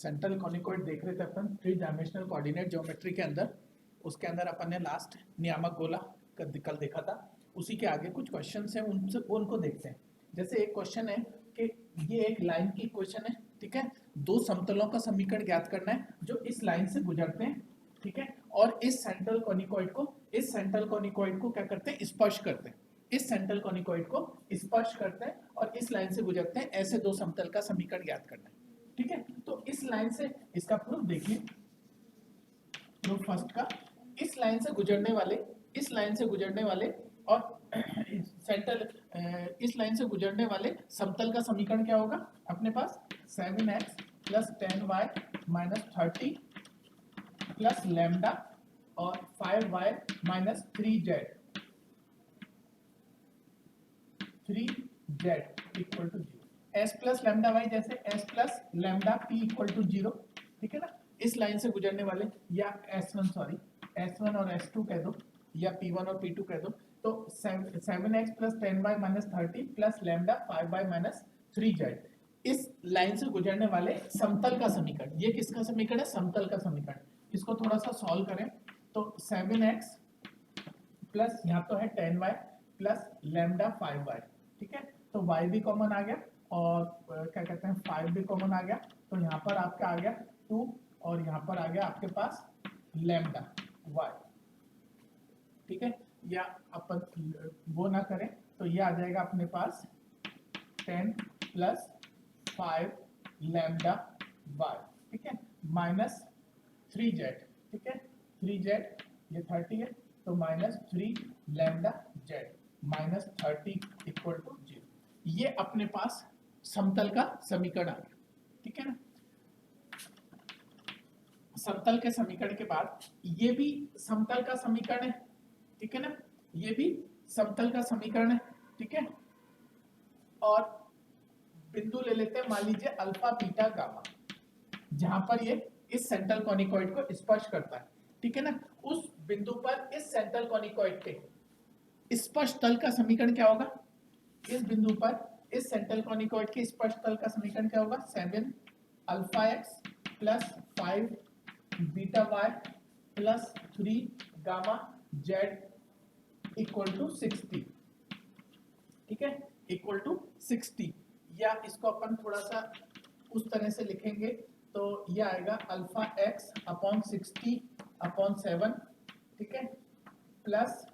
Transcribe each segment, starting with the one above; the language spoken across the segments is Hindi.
सेंट्रल कॉनिकॉइड देख रहे थे अपन 3 डायमेंशनल कोऑर्डिनेट ज्योमेट्री के अंदर। उसके अंदर अपन ने लास्ट नियामक गोला कल देखा था। उसी के आगे कुछ क्वेश्चन हैं, उनको देखते हैं। जैसे एक क्वेश्चन है कि ये एक लाइन की इक्वेशन है, ठीक है। दो समतलों का समीकरण ज्ञात करना है जो इस लाइन से गुजरते हैं, ठीक है। और इस सेंट्रल कॉनिकॉइड को क्या करते हैं, स्पर्श करते हैं। इस सेंट्रल कॉनिकॉइड को स्पर्श करते हैं और इस लाइन से गुजरते हैं। ऐसे दो समतल का समीकरण ज्ञात करना है, ठीक है। तो इस लाइन से इसका प्रूफ देखिए। प्रूफ फर्स्ट का, इस लाइन से गुजरने वाले और सेंट्रल इस लाइन से गुजरने वाले समतल का समीकरण क्या होगा अपने पास? 7x + 10y - 30 + लैम्डा और 5y - 3z = 0। s + lambda y जैसे s + लैम्डा p = 0, ठीक है ना। इस लाइन से गुजरने वाले, या S1 और S2 कह दो, या P1 और P2 कह दो। तो 7x + 10y - 30 + lambda 5y - 3z, इस लाइन से गुजरने वाले समतल का समीकरण। ये किसका समीकरण है? समतल का समीकरण। इसको थोड़ा सा सॉल्व करें तो 7x प्लस यहाँ तो है 10y प्लस लैम्डा 5y, ठीक है। तो y भी कॉमन आ गया और क्या कहते हैं 5 भी कॉमन आ गया। तो यहाँ पर आपका आ गया 2 और यहाँ पर आ गया आपके पास लैम्डा y, ठीक है। या अपन वो ना करें तो ये आ जाएगा अपने पास 10 + 5 लैम्डा y, ठीक है, -3z, ठीक है। 3z ये 30 है तो -3 लैम्डा z -30 = 0। ये अपने पास समतल का समीकरण आ गया, ठीक है ना। समतल के समीकरण के बाद ये भी समतल का समीकरण है, ठीक है ना। ये भी समतल का समीकरण है, ठीक है। और बिंदु ले लेते हैं, मान लीजिए अल्फा बीटा गामा, जहां पर ये इस सेंट्रल कॉनिकॉइड को स्पर्श करता है, ठीक है ना। उस बिंदु पर इस सेंट्रल कॉनिकॉइड के स्पर्श तल का समीकरण क्या होगा? इस बिंदु पर इस सेंट्रल कॉनिकॉइड के स्पर्श तल का समीकरण क्या होगा? 7 alpha x + 5 beta y + 3 gamma z = 60, ठीक है, =60। या इसको अपन थोड़ा सा उस तरह से लिखेंगे तो ये आएगा अल्फा x / 60/7, ठीक है, प्लस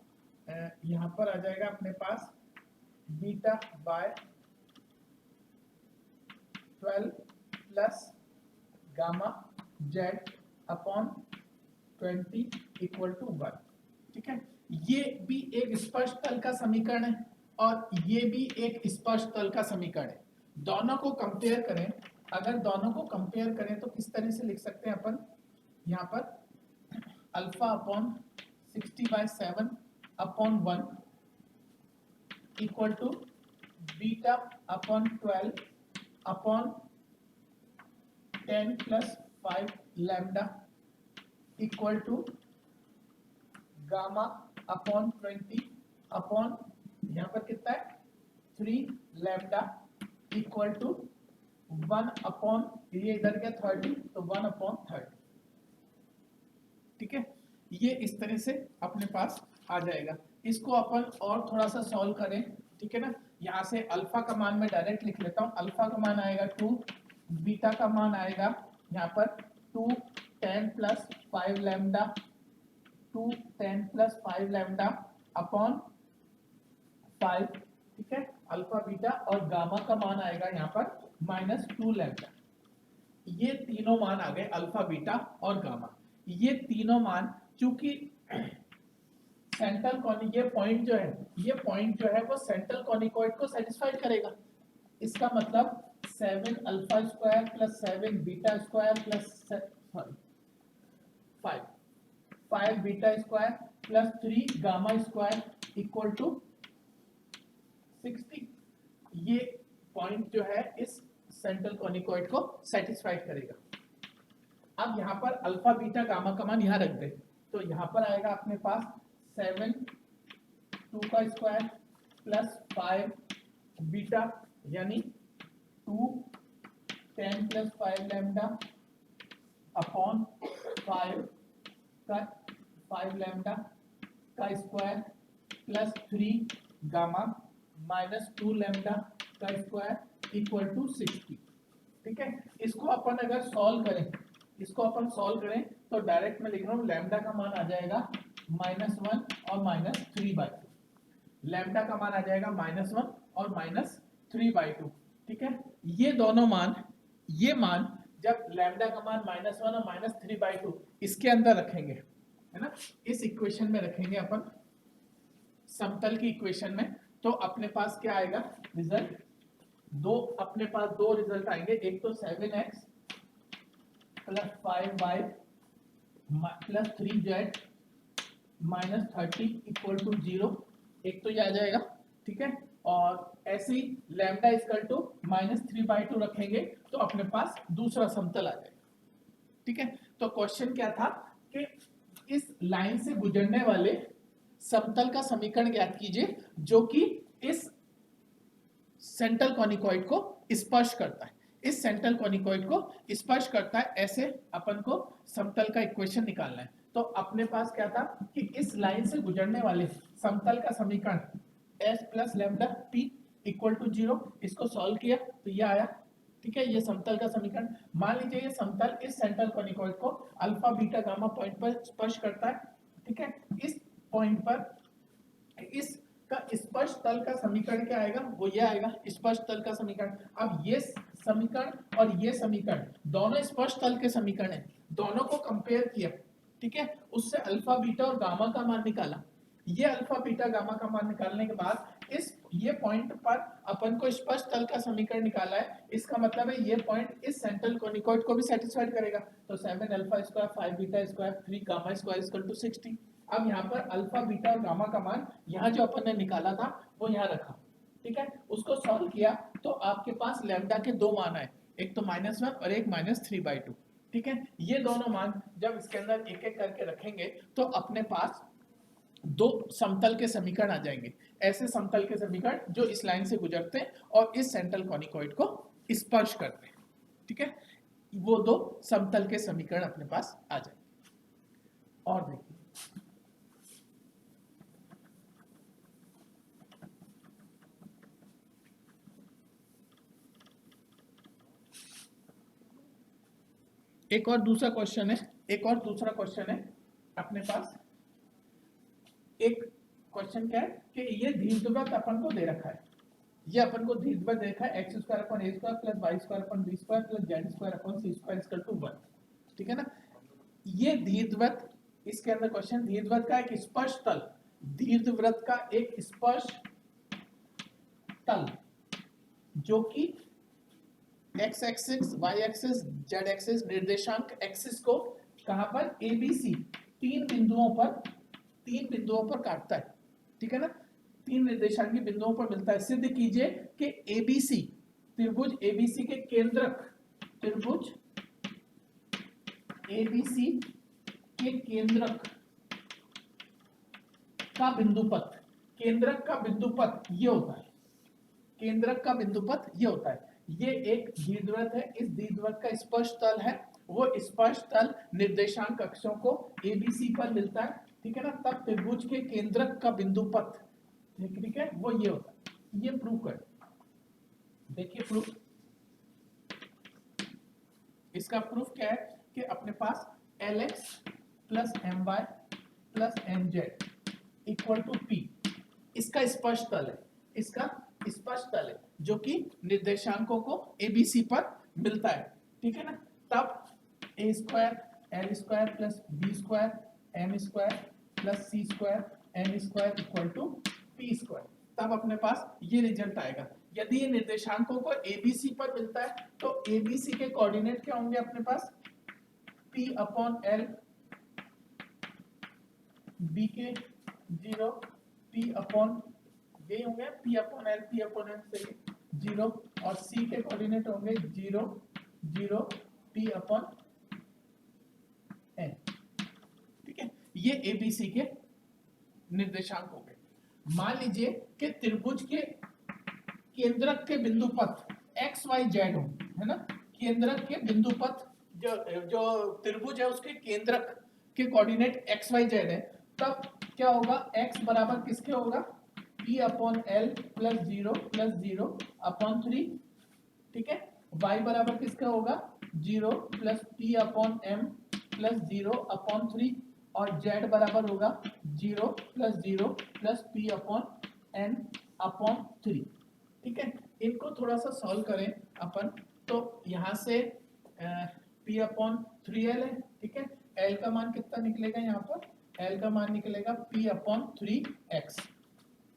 यहाँ पर आ जाएगा अपने पास beta y 12 plus gamma z / 20 = 1, ठीक है। ये भी एक स्पर्श तल का समीकरण है और ये भी एक स्पर्श तल का समीकरण है। दोनों को कंपेयर करें, अगर दोनों को कंपेयर करें तो किस तरह से लिख सकते हैं अपन? यहाँ पर alpha / 60/7/1 = beta / 12 / 10 + 5 lambda = gamma / 20 upon यहाँ पर कितना है 3 लैम्डा = 1 अपॉन ये इधर गया 30 तो 1/30, ठीक है। ये इस तरह से अपने पास आ जाएगा। इसको अपन और थोड़ा सा सॉल्व करें, ठीक है ना। यहाँ से अल्फा का मान मैं डायरेक्ट लिख लेता हूँ। अल्फा का मान आएगा 2, बीटा का मान आएगा यहाँ पर 2 10 + 5 लैम्डा 2 10 + 5 लैम्डा अपॉन 5, ठीक है, अल्फा बीटा। और गामा का मान आएगा यहाँ पर -2 लैम्डा। ये तीनों मान आ गए, अल्फा बीटा और गामा। ये तीनों मान चूंकि सेंट्रल कॉनिक ये पॉइंट जो है वो सेंट्रल कॉनिकॉइड को सेटिस्फाइड करेगा। इसका मतलब 7 alpha square + 7 beta square + 5 beta square + 3 gamma square = 60। ये पॉइंट जो है इस सेंट्रल कॉनिकॉइड को सेटिस्फाइड करेगा। अब यहाँ पर अल्फा बीटा गामा का मान यहाँ रख दे तो यहाँ पर आएगा अपने पास 7 2 का स्क्वायर प्लस 5 बीटा यानी 2 10 + 5 लैम्डा अपॉन 5 का 5 लैम्डा का square plus 3 gamma minus 2 lambda का स्क्वायर इक्वल टू 60। ठीक है, इसको अपन अगर सॉल्व करें, इसको अपन सॉल्व करें तो डायरेक्ट में लिख रहा हूँ लैम्डा का मान आ जाएगा -1 और -3/2। लैम्डा का मान आ जाएगा -1 और -3/2। ठीक है, ये दोनों मान, ये मान जब लैम्डा का मान -1 और -3/2 इसके अंदर रखेंगे, है ना, इस इक्वेशन में रखेंगे अपन, समतल की इक्वेशन में, तो अपने पास क्या आएगा रिजल्ट, अपने पास दो रिजल्ट आएंगे। एक तो 7x plus 5y plus 3z minus 30 equal to 0, एक तो ये आ जाएगा। ठीक है, और ऐसे ही लैम्डा इक्वल टू -3/2 रखेंगे तो अपने पास दूसरा समतल आ जाएगा। ठीक है, तो क्वेश्चन क्या था कि इस लाइन से गुजरने वाले समतल का समीकरण ज्ञात कीजिए जो कि इस सेंट्रल कॉनिकॉइड को स्पर्श करता है, इस सेंट्रल कॉनिकॉइड को स्पर्श करता है, ऐसे अपन को समतल का इक्वेशन निकालना है। तो अपने पास क्या था कि इस लाइन से गुजरने वाले समतल का समीकरण s plus lambda p equal to 0, इसको सॉल्व किया तो ये आया। ठीक है, ये समतल का समीकरण। मान लीजिए ये समतल इस सेंट्रल कॉनिकॉइड को अल्फा बीटा गामा पॉइंट पर स्पर्श करता है। ठीक है, इस पॉइंट पर इस का स्पर्श तल का समीकरण क्या आएगा, वो ये आएगा स्पर्श तल का समीकरण। अब ये समीकरण और ये समीकरण दोनों स्पर्श तल के समीकरण हैं, दोनों को कंपेयर किया। ठीक है, उससे अल्फा बीटा और गामा का मान निकाला। ये अल्फा बीटा गामा का मान निकालने के बाद इस ये पॉइंट पर अपन को स्पर्श तल का समीकरण निकाला है, इसका मतलब है ये पॉइंट इस सेंट्रल कॉनिकॉइड को भी सेटिस्फाइड करेगा। तो 7 alpha square 5 beta square 3 gamma square equal to 60। अब यहाँ पर अल्फा बीटा और गामा का मान यहाँ जो अपन ने निकाला था वो यहाँ रखा। ठीक है, उसको सॉल्व किया तो आपके पास लैम्डा के दो मान आए, एक तो -1 और एक -3/2। ठीक है, ये दोनों मान जब इसके अंदर एक एक करके रखेंगे तो अपने पास दो समतल के समीकरण आ जाएंगे, ऐसे समतल के समीकरण जो इस लाइन से गुजरते हैं और इस सेंट्रल कॉनिकॉइड को स्पर्श करते हैं। ठीक है, वो दो समतल के समीकरण अपने पास आ जाएंगे। और देखिए एक और दूसरा क्वेश्चन है, एक और दूसरा क्वेश्चन है अपने पास। एक क्वेश्चन क्या है कि ये दीर्घवृत्त अपन को दे रखा है, ये अपन को दीर्घवृत्त देखा है x square upon a square plus y square upon b square plus z square upon c square equal to 1। ठीक है ना, ये दीर्घवृत्त, इसके अंदर क्वेश्चन दीर्घवृत्त का एक स्पर्श तल, दीर्घवृत्त का एक स्पर्श तल जो कि x axis y axis z axis निर्देशांक एक्सिस को कहां पर ABC तीन बिंदुओं पर काटता है। ठीक है ना, तीन निर्देशांकी बिंदुओं पर मिलता है। सिद्ध कीजिए कि ABC त्रिभुज ABC के केंद्रक, त्रिभुज ABC के केंद्रक का बिंदुपथ, केंद्रक का बिंदुपथ ये होता है, केंद्रक का बिंदुपथ ये होता है। ये एक दीर्घवृत्त है, इस दीर्घवृत्त का स्पर्श तल है, वो स्पर्श तल निर्देशांक अक्षों को ABC पर मिलता है। ठीक है ना, तब त्रिभुज के केंद्रक का बिंदुपथ, ठीक है, वो ये होता है। ये प्रूव कर, देखिए प्रूफ, इसका प्रूफ क्या है कि अपने पास Lx plus My plus Mz equal to P इसका स्पर्श तल है, इसका स्पर्श तल है जो कि निर्देशांकों को ABC पर मिलता है। ठीक है ना, तब a square L square plus B square M square plus C square N square equal to P square, तब अपने पास ये रिजल्ट आएगा। यदि ये निर्देशांकों को ABC पर मिलता है तो ABC के कोऑर्डिनेट क्या होंगे अपने पास, P अपॉन L, B के 0, P अपॉन ये होंगे P upon L, P upon L से 0, और C के कोऑर्डिनेट होंगे 0 0 P अपॉन N। ठीक है, ये ABC के निर्देशांक हो गए। मान लीजिए कि त्रिभुज के केंद्रक के बिंदुपथ XYZ हो, है ना, केंद्रक के बिंदुपथ जो त्रिभुज है उसके केंद्रक के कोऑर्डिनेट x y z है, तब क्या होगा, x बराबर किसके होगा, p upon l plus 0 upon 3, ठीक है। y बराबर किसका होगा, 0 plus p upon m plus 0 upon 3, और z बराबर होगा 0 plus p upon n upon 3, ठीक है। इनको थोड़ा सा सॉल्व करें अपन, तो यहाँ से p अपॉन 3l है, ठीक है। l का मान कितना निकलेगा, यहाँ पर l का मान निकलेगा p अपॉन 3x,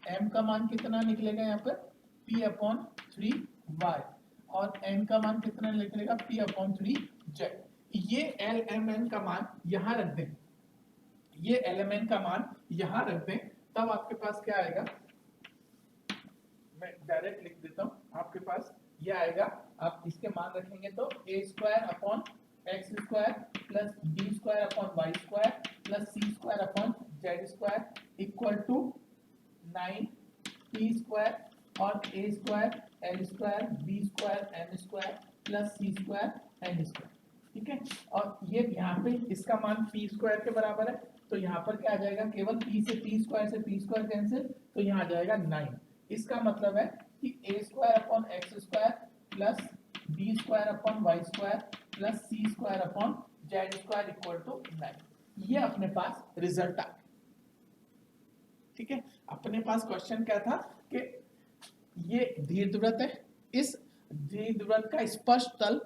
m का मान कितना निकलेगा यहाँ पर p अपॉन 3y, और n का मान कितना निकलेगा p अपॉन 3z। ये l m n का मान यहाँ रख दें, ये l m n का मान यहाँ रख दें, तब आपके पास क्या आएगा, मैं डायरेक्ट लिख देता हूँ, आपके पास ये आएगा, आप इसके मान रखेंगे तो a square upon X square plus B square upon Y square plus C square upon Z square equal to 9 p square और a square l square b square m square plus c square n square, ठीक है। और ये यहाँ पे इसका मान p स्क्वायर के बराबर है, तो यहाँ पर क्या आ जाएगा, केवल p से p स्क्वायर कैंसिल, तो यहाँ आ जाएगा 9। इसका मतलब है कि a square upon X square plus b square upon Y square plus c square upon Z square equal to 9। ये अपने पास रिजल्ट आ गया, ठीक है। अपने पास क्वेश्चन क्या था कि ये दीर्घवृत्त है, इस दीर्घवृत्त का स्पर्श तल,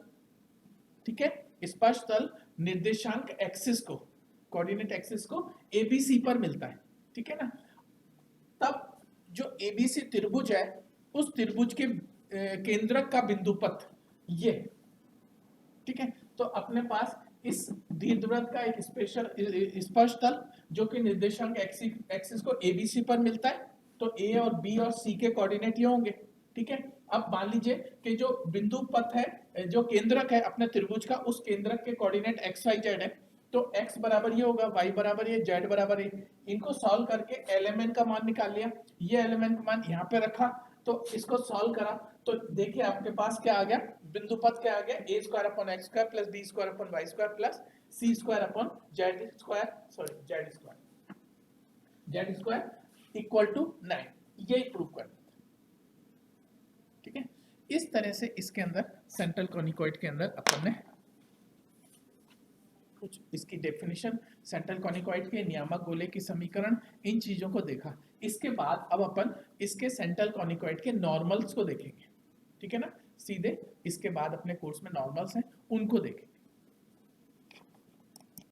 ठीक है, स्पर्श तल निर्देशांक एक्सिस को, कोऑर्डिनेट एक्सिस को ABC पर मिलता है, ठीक है ना। तब जो ABC त्रिभुज है, उस त्रिभुज के केंद्रक का बिंदुपथ ये, ठीक है। तो अपने पास इस दीर्घवृत्त का एक स्पेशल स्पर्श तल जो कि निर्देशांक एक्सिस को ABC पर मिलता है, तो A और B और C के कोऑर्डिनेट ये होंगे, ठीक है। अब मान लीजिए कि जो बिंदु पथ है, जो केंद्रक है अपने त्रिभुज का, उस केंद्रक के कोऑर्डिनेट x y z है, तो x बराबर ये होगा, y बराबर ये, z बराबर ये। इनको सॉल्व करके एलिमेंट का मान निकाल लिया, ये एलिमेंट का मान यहाँ पे रखा, तो इसको सॉल्व करा, तो देखिए आपके पास क्या आ गया, बिंदु पथ क्या आ गया, a square upon X square plus b square upon Y square plus c square upon Z square equal to 9। यही प्रूव करना था, ठीक है। इस तरह से इसके अंदर सेंट्रल कॉनिकॉइड के अंदर अपन ने कुछ इसकी डेफिनेशन, सेंट्रल कॉनिकॉइड के नियामक गोले की समीकरण, इन चीजों को देखा। इसके बाद अब अपन इसके सेंट्रल कॉनिकॉइड के नॉर्मल्स को देखेंगे, ठीक है ना। सीधे इसके बाद अपने कोर्स में नॉर्मल्स हैं, उनको देखेंगे।